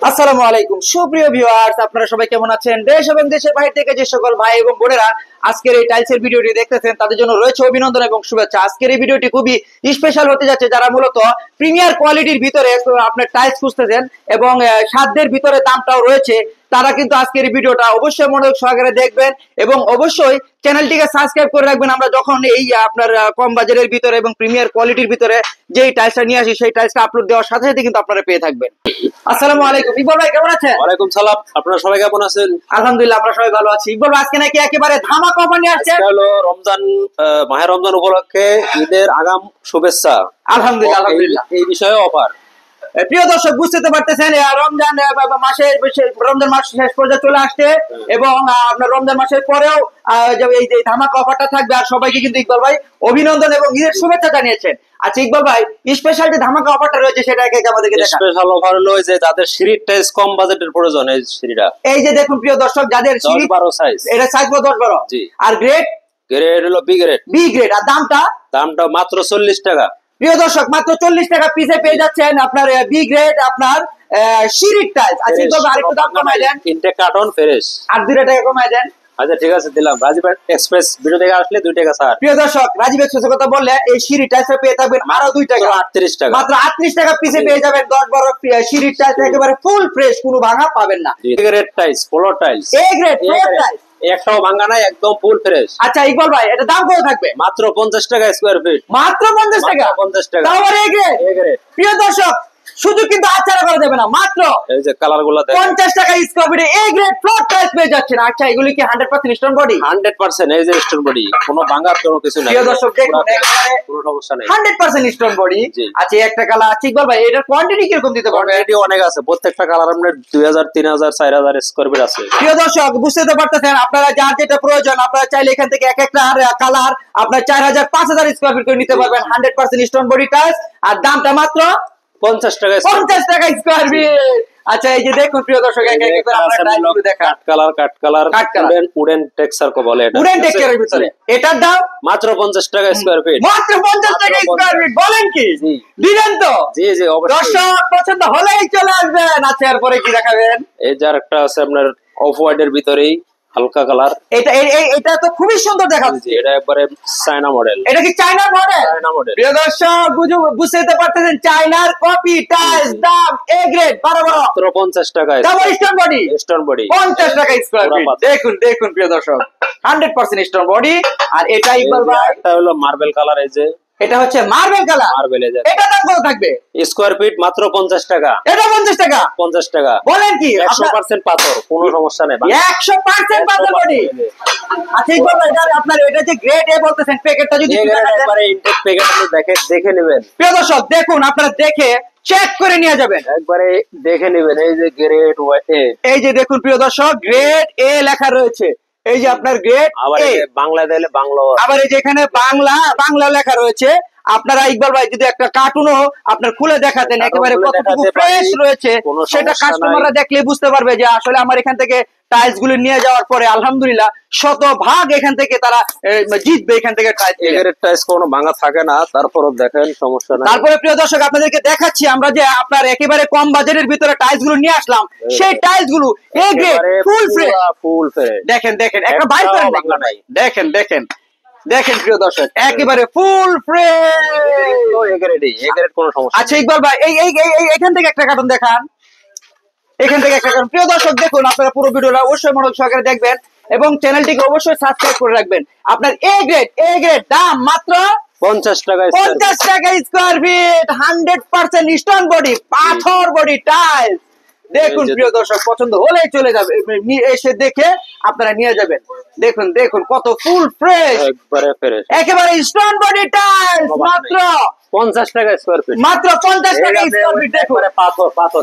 আসসালামু আলাইকুম সুপ্রিয় ভিউয়ার্স, আপনারা সবাই কেমন আছেন? দেশ এবং দেশের বাইরে থেকে যে সকল ভাই এবং বোনেরা আজকের এই টাইলসের ভিডিওটি দেখতেছেন তাদের জন্য রয়েছে অভিনন্দন এবং শুভেচ্ছা। আজকের এই ভিডিওটি খুবই স্পেশাল হতে যাচ্ছে। যারা মূলত প্রিমিয়ার কোয়ালিটির ভিতরে আপনার টাইলস খুঁজতেছেন এবং সাধ্যের ভিতরে দামটাও রয়েছে, তারা কিন্তু আজকের এই ভিডিওটা অবশ্যই মনোযোগ সহকারে দেখবেন এবং অবশ্যই চ্যানেলটিকে সাবস্ক্রাইব করে রাখবেন। আমরা যখন এই আপনার কম বাজারের ভিতরে এবং প্রিমিয়ার কোয়ালিটির ভিতরে যেই টাইলসটা নিয়ে আসি সেই টাইলসটা আপলোড দেওয়ার সাথে সাথে কিন্তু আপনারা পেয়ে থাকবেন। আসসালামু আলাইকুম ইকবাল ভাই, কেমন আছেন? ওয়ালাইকুম সালাম। আপনারা সবাই কেমন আছেন? আলহামদুলিল্লাহ আমরা সবাই ভালো আছি। ইকবাল ভাই, আজকে নাকি একেবারে ধামাকা অফার নিয়ে আসছে। আজকে হলো রমজান, মাহে রমজান উপলক্ষে ঈদের আগাম শুভেচ্ছা। আলহামদুলিল্লাহ আলহামদুলিল্লাহ। এই বিষয়ে অফার। প্রিয় দর্শক, বুঝতে তো পারতেছেন রমজান রমজান মাস শেষ পর্যায়ে চলে আসছে এবং আপনার রমজান মাসের পরেও এই যে ধামাকা অফারটা থাকবে। আর সবাইকে কিন্তু ইকবাল ভাই অভিনন্দন এবং ঈদের শুভেচ্ছা জানিয়েছেন। আচ্ছা ইকবাল ভাই, স্পেশাল যে ধামাকা অফারটা রয়েছে সেটা একে আমাদেরকে দেখান। স্পেশাল অফার হলো যে যাদের সিঁড়ির টাইলস কম বাজেটের প্রয়োজন, এই সিঁড়িটা এই যে দেখুন প্রিয় দর্শক, যাদের 10-12 সাইজ, এটা সাইজ 10-12। জি। আর গ্রেড হলো বি গ্রেড। আর দামটা মাত্র 40 টাকা। প্রিয় দর্শক, মাত্র 40 টাকা পিসে পেয়ে যাচ্ছেন আপনার বি গ্রেড আপনার সিঁড়ির টাইলস। আচ্ছা ইকবাল ভাই, আরেকটু দাম কমাই দেন। 3 কার্টন ফ্রেশ আর 2 টাকা কমাই দেন। আচ্ছা ঠিক আছে, দিলাম। রাজীব এক্সপ্রেস ভিডিও থেকে আসলে 2 টাকা স্যার। প্রিয় দর্শক, রাজীব এক্সপ্রেসের কথা বললে এই সিঁড়ি টাইলস পেয়ে থাকবেন আরো 2 টাকা, 38 টাকা। মাত্র 38 টাকা পিসে পেয়ে যাবেন 10-12 সিঁড়ি টাইলস, একেবারে ফুল ফ্রেশ, কোনো ভাঙা পাবেন না। A grade tiles, floor tiles, A grade floor tiles, একটাও ভাঙা নাই, একদম ফুল ফ্রেশ। আচ্ছা ইকবাল ভাই, এটা দাম কত থাকবে? মাত্র 50 টাকা স্কয়ার ফিট। মাত্র 50 টাকা। 50 টাকা। তাও আবার এ গ্রেড। A grade. প্রিয় দর্শক, শুধু কিন্তু আচ্ছাড়া করা যাবে না, মাত্র এই যে কালার গুলো দেখেন, 50 টাকা স্কয়ার ফিটে এ গ্রেড ফ্লোর টাইলস পেয়ে যাচ্ছেন। আচ্ছা এগুলি কি 100% স্টোন বডি? 100% এই যে স্টোন বডি, কোনো ভাঙার কোনো কিছু নাই। প্রিয় দর্শক দেখুন, একেবারে কোনো সমস্যা নেই, 100% স্টোন বডি। জি। আচ্ছা একটা কালার আছে ইকবাল ভাই, এটার কোয়ান্টিটি কিরকম দিতে পারবেন? কোয়ান্টিটি অনেক আছে, প্রত্যেকটা কালার আপনার 2000, 3000, 4000 স্কয়ার ফিট আছে। প্রিয় দর্শক, বুঝতে তো পারতেছেন, আপনারা যার যেটা প্রয়োজন আপনারা চাইলে এখান থেকে এক একটা কালার আপনার 4000, 5000 স্কয়ার ফিট করে নিতে পারবেন। 100% স্টোন বডি টাইলস, আর দামটা মাত্র 50 টাকা। 50 টাকা স্কয়ার ফিট। আচ্ছা এই যে দেখুন প্রিয় দর্শক, এক এক করে আপনারা টাইলসগুলো দেখান। কাট কালার উডেন টেক্সচার কো বলে, এটা উডেন টেক্সচারের ভিতরে এটার দাম মাত্র 50 টাকা স্কয়ার ফিট। মাত্র 50 টাকা স্কয়ার ফিট। বলেন কি? জি। দিবেন তো? জি জি অবশ্যই। দর্শক পছন্দ হলেই চলে আসবেন। আচ্ছা এরপরে কি দেখাবেন? এই যার একটা আছে আপনার অফ হোয়াইটের ভিতরেই হালকা কালার, এটা তো খুবই সুন্দর দেখাচ্ছে। এটা একবারে চায়না মডেল। এটা কি চায়না মডেল? China model. প্রিয় দর্শক, বুঝতে পারতেছেন চায়নার কপি টাইলস, দাম এ গ্রেড, বড় মাত্র 50 টাকা। Double stone body, stone body 50 টাকা স্কয়ার ফিট। দেখুন প্রিয় দর্শক, 100% স্টোন বডি। আর এটা ইকবাল ভাই, এটা হলো মার্বেল কালার, এই যে এটা হচ্ছে মার্বেল কালার। মার্বেল, এই যে এটা দাম কত থাকবে? স্কয়ার ফিট মাত্র 50 টাকা। এটা 50 টাকা। 50 টাকা। বলেন কি? 100% পাথর, কোনো সমস্যা নেই। 100% পাথর বডি। আচ্ছা ইকবাল ভাই, আপনার এটা যে গ্রেড এ বলতেছেন, প্যাকেটটা যদি একবারে ইনটেক প্যাকেট আপনি দেখে নেবেন। প্রিয় দর্শক দেখুন, আপনারা দেখে চেক করে নিয়ে যাবেন, একবারে দেখে নেবেন। এই যে গ্রেড এ, এই যে দেখুন প্রিয় দর্শক, গ্রেড এ লেখা রয়েছে। এই যে আপনার গ্রেড আবার এ, বাংলা দিলে বাংলা, আবার এই যে এখানে বাংলা লেখা রয়েছে। আপনারা ইকবাল ভাই যদি একটা কার্টুনও আপনার খুলে দেখাতেন, একেবারে কতটুকু ফ্রেশ রয়েছে সেটা কাস্টমাররা দেখলে বুঝতে পারবে যে আসলে আমার এখান থেকে টাইলস গুলো নিয়ে যাওয়ার পরে আলহামদুলিল্লাহ শতভাগ এখান থেকে তারা জিতবে। এখান থেকে টাইলস কোনো ভাঙা থাকে না, তারপরও দেখেন সমস্যা নাই। তারপরে প্রিয় দর্শক আপনাদেরকে দেখাচ্ছি আমরা যে আপনার একেবারে কম বাজেটের ভিতরে টাইলস গুলো নিয়ে আসলাম। সেই টাইলস গুলো এ গ্রেড ফুল ফ্রেশ। দেখেন একটা বাইর করেন, ভাঙা নাই। দেখেন প্রিয় দর্শক, একেবারে ফুল ফ্রেশ। কোনো সমস্যা। আচ্ছা ইকবাল ভাই, এখান থেকে একটা কার্টন দেখান। প্রিয় দর্শক দেখুন, আপনারা পুরো ভিডিওটা অবশ্যই মনোযোগ সহকারে দেখবেন এবং চ্যানেলটিকে অবশ্যই সাবস্ক্রাইব করে রাখবেন। আপনার এ গ্রেড দাম মাত্র 50 টাকা। 50 টাকা স্কয়ার ফিট, 100% স্টোন বডি, পাথর বডি টাইলস। দেখুন প্রিয় দর্শক, পছন্দ হলেই চলে যাবে, এসে দেখে আপনারা নিয়ে যাবেন। দেখুন কত ফুল ফ্রেশ, একেবারে স্টোন বডি টাইলস, মাত্র 50 টাকা স্কয়ার ফিট। মাত্র 50 টাকা স্কয়ার ফিট। পাথর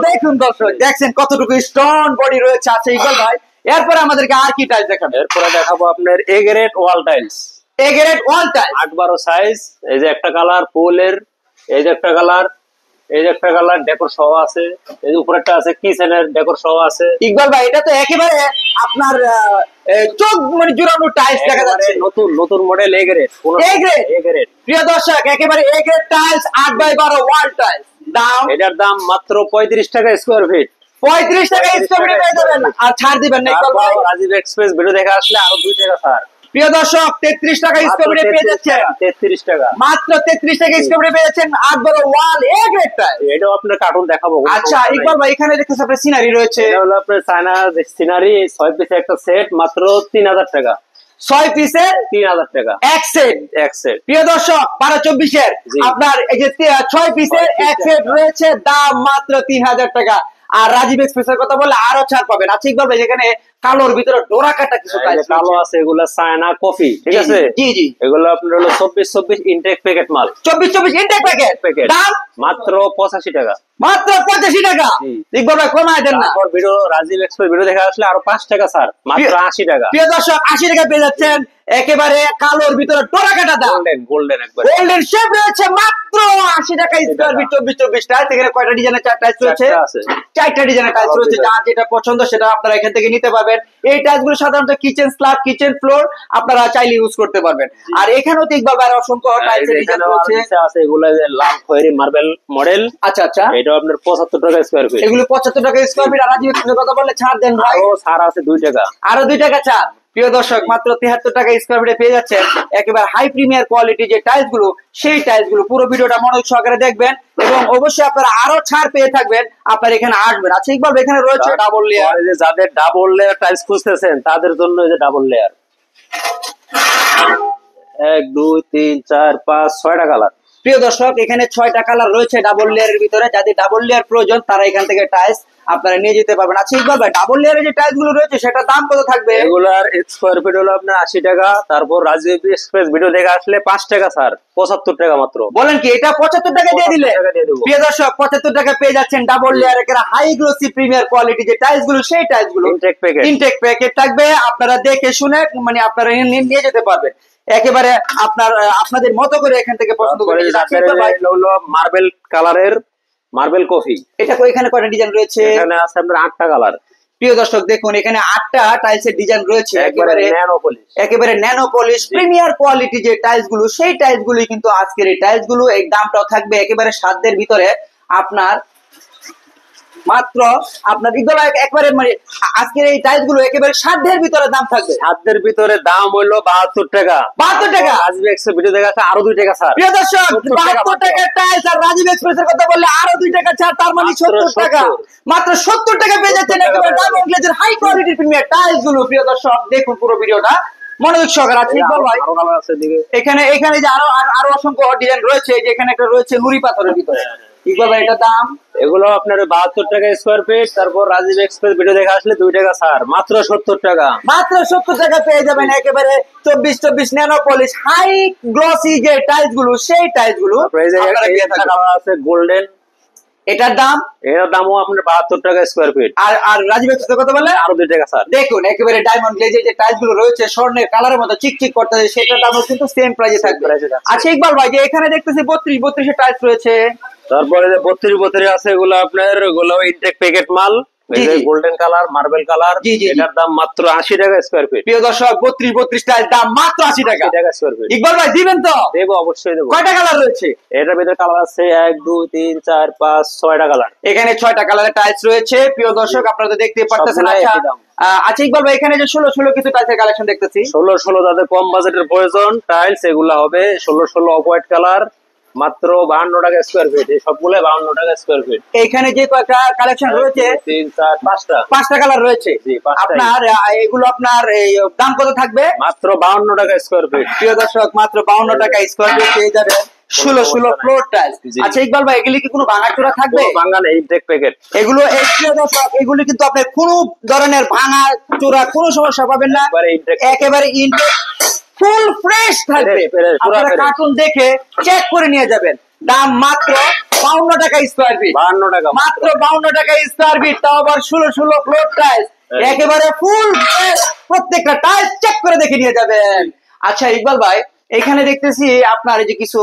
দেখুন দর্শক, দেখছেন কতটুকু স্টোন বডি রয়েছে। আচ্ছা ইকবাল ভাই, এরপরে আমাদেরকে আর কি টাইলস দেখাবেন? এরপরে দেখাবো আপনার A grade wall tiles. A grade wall tiles 8-12 size. এই যে একটা কালার ফুলের, এই যে একটা কালার, এই যে একটা কালার ডেকোর সহ আছে, এই যে উপরেরটা আছে কিচেনের ডেকোর সহ আছে। ইকবাল ভাই, এটা তো একেবারে আপনার চোখ জুড়ানো টাইলস দেখা যাচ্ছে। নতুন মডেল এ গ্রেড। প্রিয় দর্শক, একেবারে A grade tiles 8x12 wall tiles. দাম এটার দাম মাত্র 35 টাকা স্কয়ার ফিট। 35 টাকা স্কয়ার ফিট পেয়ে যাবেন। আর ছাড় দিবেন না ইকবাল ভাই? রাজীব এক্সপ্রেস ভিডিও দেখে আসলে আরো 2 টাকা ছাড়। প্রিয় দর্শক 33 টাকা স্কয়ার ফিটে পেয়ে যাচ্ছেন। 33 টাকা মাত্র 33 টাকা স্কয়ার ফিটে পেয়ে যাচ্ছেন। 8 বড় ওয়াল এ গ্রেড টাইলস। এটাও আপনার কার্টুন দেখাবো। আচ্ছা ইকবাল ভাই, এখানে দেখতেছি আপনার সিনারি রয়েছে। এটা হলো আপনার চায়না সিনারি 6 পিসের একটা সেট, মাত্র 3000 টাকা। 6 পিসের 3000 টাকা এক সেট। এক সেট। প্রিয় দর্শক 12-24 এর জি। আপনার এই যে 6 পিসের এক সেট রয়েছে, দাম মাত্র 3000 টাকা। আর রাজীব এক্সপ্রেসের কথা বললে আরো ছাড় পাবেন। আচ্ছা ইকবাল ভাই, যেখানে কালোর ভিতরে ডোরা কাটা কিছু টাইলস কালো আছে, এগুলা চায়না কফি, ঠিক আছে? জি জি। এগুলো আপনার হলো 24 ইনটেক প্যাকেট মাল। 24 ইনটেক প্যাকেট। প্যাকেট দাম মাত্র 85 টাকা। মাত্র 85 টাকা। জি। ইকবাল ভাই কমায় দেন না। তারপর ভিডিও রাজীব এক্সপ্রেস ভিডিও দেখে আসলে আরো 5 টাকা স্যার, মাত্র 80 টাকা। প্রিয় দর্শক 80 টাকা পেয়ে যাচ্ছেন একেবারে কালোর ভিতরে ডোরা কাটা দাম। গোল্ডেন একবার। গোল্ডেন শেপ রয়েছে মাত্র 80 টাকা স্কয়ার ফিট। 24 টাইলস। এখানে কয়টা ডিজাইনের চার টাইলস রয়েছে? চারটা ডিজাইনের টাইলস রয়েছে। যার যেটা পছন্দ সেটা আপনারা এখান থেকে নিতে পারবেন। এই টাইলসগুলো সাধারণত কিচেন স্ল্যাব, কিচেন ফ্লোর আপনারা চাইলে ইউজ করতে পারবেন। আর এখানেও তো ইকবাল ভাইয়ের অসংখ্য টাইলসের ডিজাইন রয়েছে। আছে এগুলো যে লাল খয়েরি মার্বেল মডেল। আচ্ছা আচ্ছা। এটা আপনার 75 টাকা স্কয়ার ফিট। এগুলো 75 টাকা স্কয়ার ফিট। আর রাজীব এক্সপ্রেসের কথা বললে ছাড় দেন ভাই। ও ছাড় আছে 2 টাকা। আরো 2 টাকা ছাড়। প্রিয় দর্শক মাত্র 73 টাকা স্কয়ার ফিটে পেয়ে যাচ্ছেন একেবারে হাই প্রিমিয়ার কোয়ালিটি যে টাইলস গুলো, সেই টাইলস গুলো। পুরো ভিডিওটা মনোযোগ সহকারে দেখবেন এবং অবশ্যই আপনারা আরো ছাড় পেয়ে থাকবেন। আপনারা এখানে আসবেন। আচ্ছা ইকবাল এখানে রয়েছে ডাবল লেয়ার। যে যাদের ডাবল লেয়ার টাইলস খুঁজতেছেন তাদের জন্য এই যে ডাবল লেয়ার 1 2 3 4 5 6টা কালার। প্রিয় দর্শক এখানে 6টা কালার রয়েছে ডাবল লেয়ারের ভিতরে। যাদের ডাবল লেয়ার প্রয়োজন তারা এখান থেকে টাইলস আপনারা নিয়ে যেতে পারবেন। আচ্ছা ইকবাল ভাই, ডাবল লেয়ারের যে টাইলস গুলো রয়েছে সেটার দাম কত থাকবে? এগুলার স্কয়ার ফিট হলো আপনার 80 টাকা। তারপর রাজীব এক্সপ্রেস ভিডিও দেখে আসলে 5 টাকা স্যার, 75 টাকা মাত্র। বলেন কি এটা 75 টাকা দিয়ে দিলে? 75 টাকা দিয়ে দেবো। প্রিয় দর্শক 75 টাকা পেয়ে যাচ্ছেন ডাবল লেয়ারের হাই গ্লোসি প্রিমিয়ার কোয়ালিটি যে টাইলস গুলো, সেই টাইলস গুলো ইনটেক প্যাকেট। ইনটেক প্যাকেট থাকবে। আপনারা দেখে শুনে মানে আপনারা নিয়ে যেতে পারবেন একেবারে আপনাদের মতো করে এখান থেকে পছন্দ করে। মার্বেল কালারের মার্বেল কফি। এটা এখানে কয়টা ডিজাইন রয়েছে? এখানে আছে আপনার 8টা কালার। প্রিয় দর্শক দেখুন এখানে 8টা টাইলসের ডিজাইন রয়েছে। একেবারে ন্যানো পলিশ প্রিমিয়ার কোয়ালিটি যে টাইলস গুলো, সেই টাইলস গুলোই কিন্তু আজকের এই টাইলস গুলো। এই দামটাও থাকবে একেবারে সাধ্যের ভিতরে। আপনার মাত্র আপনার একবারে মানে আজকের এই টাইলস গুলো একেবারে সাধ্যের ভিতরে দাম থাকবে। সাধ্যের ভিতরে দাম হলো 72 টাকা। 72 টাকা। রাজীব এক্সপ্রেস ভিডিও দেখা আছে আরো 2 টাকা স্যার। প্রিয় দর্শক 72 টাকা টাইলস আর রাজীব এক্সপ্রেসের কথা বললে আরো 2 টাকা ছাড়, তার মানে 70 টাকা। মাত্র 70 টাকা পেয়ে যাচ্ছেন একেবারে ডায়মন্ড গ্লেজের হাই কোয়ালিটির প্রিমিয়ার টাইলস গুলো। প্রিয় দর্শক দেখুন পুরো ভিডিওটা মনোযোগ সহকারে। আছে ইকবাল ভাই এখানে যে আরো অসংখ্য ডিজাইন রয়েছে। যে এখানে একটা রয়েছে নুড়ি পাথরের ভিতরে। ইকবাল ভাই এটা দাম? এগুলো আপনার 72 টাকা স্কয়ার ফিট। তারপর রাজীব এক্সপ্রেস ভিডিও দেখে আসলে 2 টাকা স্যার, মাত্র 70 টাকা। মাত্র 70 টাকা পেয়ে যাবেন একেবারে 24 ন্যানো পলিশ হাই গ্লসি যে টাইলস গুলো, সেই টাইলস গুলো আছে গোল্ডেন। এটার দাম? এর দামও আপনার 72 টাকা স্কয়ার ফিট। আর রাজীব এক্সপ্রেসের কথা বললে আরো 2 টাকা স্যার। দেখুন একেবারে ডায়মন্ড গ্লেজের যে টাইলস গুলো রয়েছে স্বর্ণের কালারের মতো চিকচিক করতেছে, সেটার দামও কিন্তু সেম প্রাইসে থাকবে। আচ্ছা ইকবাল ভাই যে এখানে দেখতেছি 32 এর টাইলস রয়েছে। তারপরে যে 32 আছে এগুলো আপনার ইনটেক প্যাকেট মাল। Golden colour marble colour. এটার দাম মাত্র 80 টাকা স্কয়ার ফিট। প্রিয় দর্শক 32 টাইলস দাম মাত্র 80 টাকা স্কয়ার ফিট। ইকবাল ভাই দিবেন তো? দেবো, অবশ্যই দেবো। কয়টা কালার রয়েছে? এটার ভিতরে কালার আছে 1 2 3 4 5 6টা কালার। এখানে 6টা কালারের টাইলস রয়েছে। প্রিয় দর্শক আপনারা তো দেখতে পাচ্ছেন। আচ্ছা ইকবাল ভাই এখানে যে 16 কিছু টাইলসের কালেকশন দেখতেছি। 16 যাদের কম বাজেটের প্রয়োজন টাইলস, এগুলা হবে 16 অফ হোয়াইট কালার, মাত্র 52 টাকা স্কয়ার ফিট। এই সবগুলো 52 টাকা স্কয়ার ফিট। এখানে যে কয়টা কালেকশন রয়েছে? 3 4 5টা কালার রয়েছে। আপনার এগুলো আপনার দাম কত থাকবে? মাত্র 52 টাকা স্কয়ার ফিট। প্রিয় দর্শক মাত্র 52 টাকা স্কয়ার ফিট পেয়ে যাবেন 16 ফ্লোর টাইলস। আচ্ছা ইকবাল ভাই এগুলি কি কোনো ভাঙাচোরা থাকবে? ভাঙা নেই, ইনটেক প্যাকেট। এগুলো প্রিয় দর্শক এগুলি কিন্তু আপনি কোনো ধরনের ভাঙা চোরা কোনো সমস্যা পাবেন না। একেবারে ইনটেক ফুল ফ্রেশ থাকবে। আপনারা কার্টুন দেখে চেক করে নিয়ে যাবেন। দাম মাত্র 52 টাকা স্কয়ার ফিট। 52 টাকা মাত্র 52 টাকা স্কয়ার ফিট, তাও আবার 16 ফ্লোর টাইলস। একেবারে ফুল ফ্রেশ, প্রত্যেকটা টাইলস চেক করে দেখে নিয়ে যাবেন। আচ্ছা ইকবাল ভাই এখানে দেখতেছি আপনার এই যে কিছু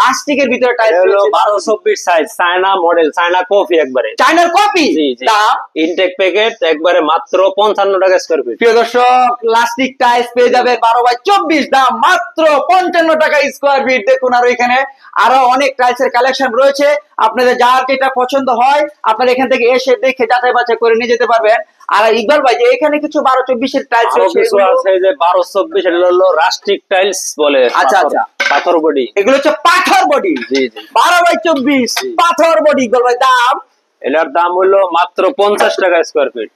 লাস্টিকের ভিতরে টাইলস হলো 12-24 size China model, China copy একবারে, চায়নার কপি। জি জি, দাম ইনটেক প্যাকেট একবারে মাত্র 55 টাকা স্কয়ার ফিট। প্রিয় দর্শক, প্লাস্টিক টাইলস পেয়ে যাবেন 12x24, দাম মাত্র 55 টাকা স্কয়ার ফিট। দেখুন আর এখানে আরো অনেক টাইলসের কালেকশন রয়েছে, আপনাদের যার যেটা পছন্দ হয় আপনারা এখান থেকে এসে দেখে যাচাই বাছাই করে নিয়ে যেতে পারবেন। আর ইকবাল ভাই, যে এখানে কিছু 12-24 এর টাইলস আরো কিছু আছে যে 12-24, এটা হলো রাস্টিক টাইলস বলে। আচ্ছা আচ্ছা, পাথর বডি, এগুলো হচ্ছে পাথর বডি। জি জি, 12x24 পাথর বডি। ইকবাল ভাই, দাম? এটার দাম হলো মাত্র 50 টাকা স্কয়ার ফিট।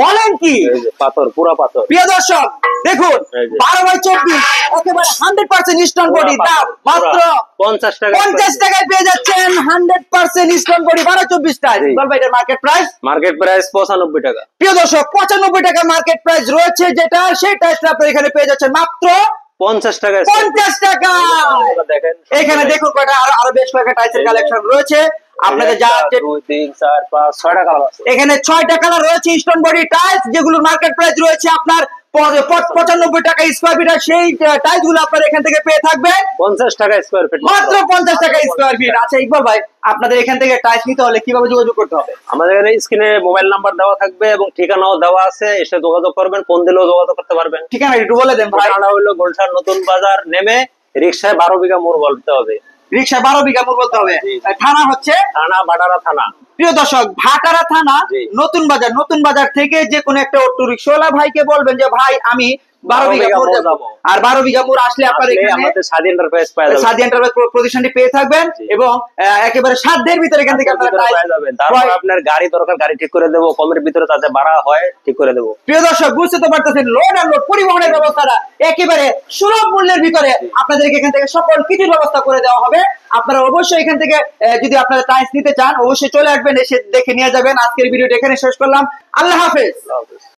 বলেন কি? এই যে পাথর, পুরা পাথর। প্রিয় দর্শক দেখুন, এই যে 12x24 একেবারে 100% স্টোন বডি, দাম মাত্র 50 টাকা। 50 টাকায় পেয়ে যাচ্ছেন 100% stone body 12x24 tiles. Iqbal ভাই, এটার মার্কেট প্রাইস? মার্কেট প্রাইস 95 টাকা। প্রিয় দর্শক, 95 টাকা মার্কেট প্রাইস রয়েছে, যেটা সেই টাইলসটা আপনারা এখানে পেয়ে যাচ্ছেন মাত্র 50 টাকা। 50 টাকা। দেখেন এখানে দেখুন কয়টা আরো বেশ কয়েকটা টাইলসের কালেকশন রয়েছে, আপনাদের যা 2 3 4 5 6টা কালার আছে। এখানে 6টা কালার রয়েছে স্টোন বডি টাইলস, যেগুলো মার্কেট প্রাইস রয়েছে আপনার 95 টাকা স্কয়ার ফিট। আর সেই টাইলস গুলো আপনারা এখান থেকে পেয়ে থাকবেন 50 টাকা স্কয়ার ফিট, মাত্র 50 টাকা স্কয়ার ফিট। আচ্ছা ইকবাল ভাই, আপনাদের এখান থেকে টাইলস নিতে হলে কিভাবে যোগাযোগ করতে হবে? আমাদের এখানে স্ক্রিনে মোবাইল নাম্বার দেওয়া থাকবে এবং ঠিকানাও দেওয়া আছে, এসে যোগাযোগ করবেন, ফোন দিলেও যোগাযোগ করতে পারবেন। ঠিকানা একটু বলে দেন ভাই। ঠিকানা হলো গুলশান নতুন বাজার নেমে রিকশায় 12 বিঘা মোড় বলতে হবে। রিকশা 12 বিঘা মোড় বলতে হবে। জি। থানা হচ্ছে থানা ভাটারা থানা। প্রিয় দর্শক, ভাটারা থানা, জি। নতুন বাজার। নতুন বাজার থেকে যে কোনো একটা অটো রিকশাওয়ালা ভাইকে বলবেন যে ভাই আমি 12 বিঘা মোড় যাবো। আর 12 বিঘা মোড় আসলে আপনার এখানে আমাদের স্বাধীন এন্টারপ্রাইজ পাওয়া যাবে। স্বাধীন এন্টারপ্রাইজ প্রতিষ্ঠানটি পেয়ে থাকবেন জি। এবং একেবারে সাধ্যের ভিতরে এখান থেকে আপনারা টাইলস পেয়ে যাবেন। তারপর আপনার গাড়ি দরকার, গাড়ি ঠিক করে দেবো, কমের ভিতরে তাতে ভাড়া হয় ঠিক করে দেবো। প্রিয় দর্শক, বুঝতে তো পারতেছেন, লোড আর লোড পরিবহনের ব্যবস্থাটা একেবারে সুলভ মূল্যের ভিতরে আপনাদেরকে এখান থেকে সকল কিছুর ব্যবস্থা করে দেওয়া হবে। আপনারা অবশ্যই এখান থেকে যদি আপনারা টাইলস নিতে চান অবশ্যই চলে আসবেন, এসে দেখে নিয়ে যাবেন। আজকের ভিডিওটা এখানে শেষ করলাম। আল্লাহ হাফেজ। আল্লাহ হাফেজ।